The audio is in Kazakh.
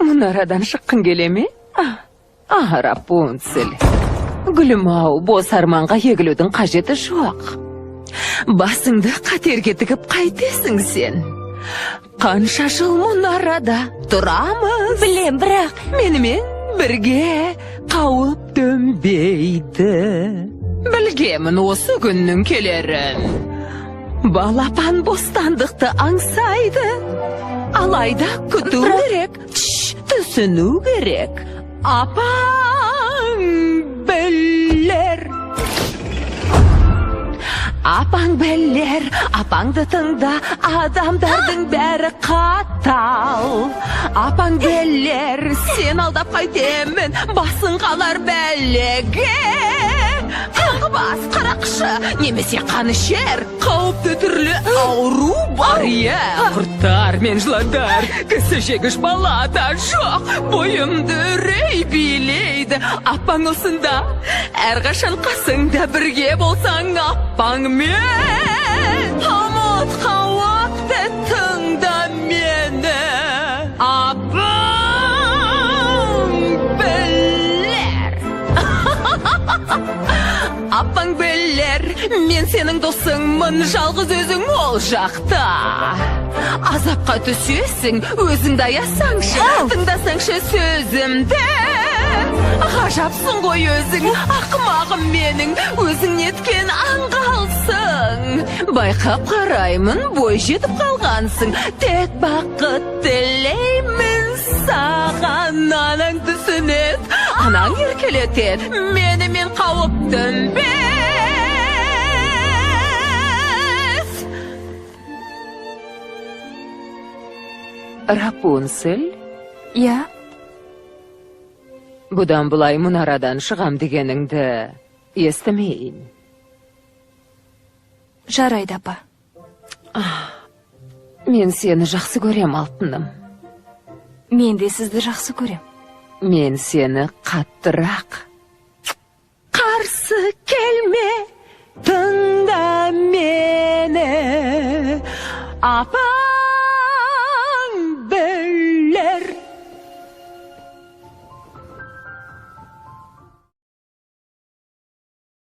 Munaradan şıkkın gelemi? Rapunzel. Gülüm-ау, bu sarmanğa yegiludun qajeti şoq. Basыңды qaterge tigip qaytesin sen. Qancha jıl munarada turamız. Bilem, biroq Menimen birge qavıp dönbeydi. Bilgemin osu günün kelerin. Balapan bostandıqta angsaydı. Alayda kütü gerek, tüsünü gerek. Apang beller. Apang beller, apangdı tında adamdardın beri qatal. Apang beller, sen aldap qaytemin, basın qalar bellege. Bas qaraqшы, немесе qanışer, qavıpты türlü auru var ya. Kurtar men жыландар, кісі жегіш бала da жоқ, boyumды үрей билейді. Апаң осында, әрқашан қасыңда бірге болсаң, апаң мен. Ұмытқа уақытты тыңда мені, апаң beller. Апаң beller, мен сенің досыңмын, жалғыз өзің ол жақта. Азапқа түсесің, өзіңді аясаңшы, тыңдасаңшы сөзімді. Ғажапсың ғой өзің, ақымағым менің, өзің неткен аңғалсың. Байқап қараймын, бой жетіп қалғансың, тек бақыт тілеймін саған. Анаң түсінет, анаң еркелетет, мені мен қауіптің Rapunzel? Ya, Budan bulay munaradan шығам дегеніңді естімейін. жарайды, апа. Мен сені жақсы көрем, алтыным. Мен де сізді жақсы көрем. Мен сені қаттырақ. Қарсы келме, тыңда мені. Апа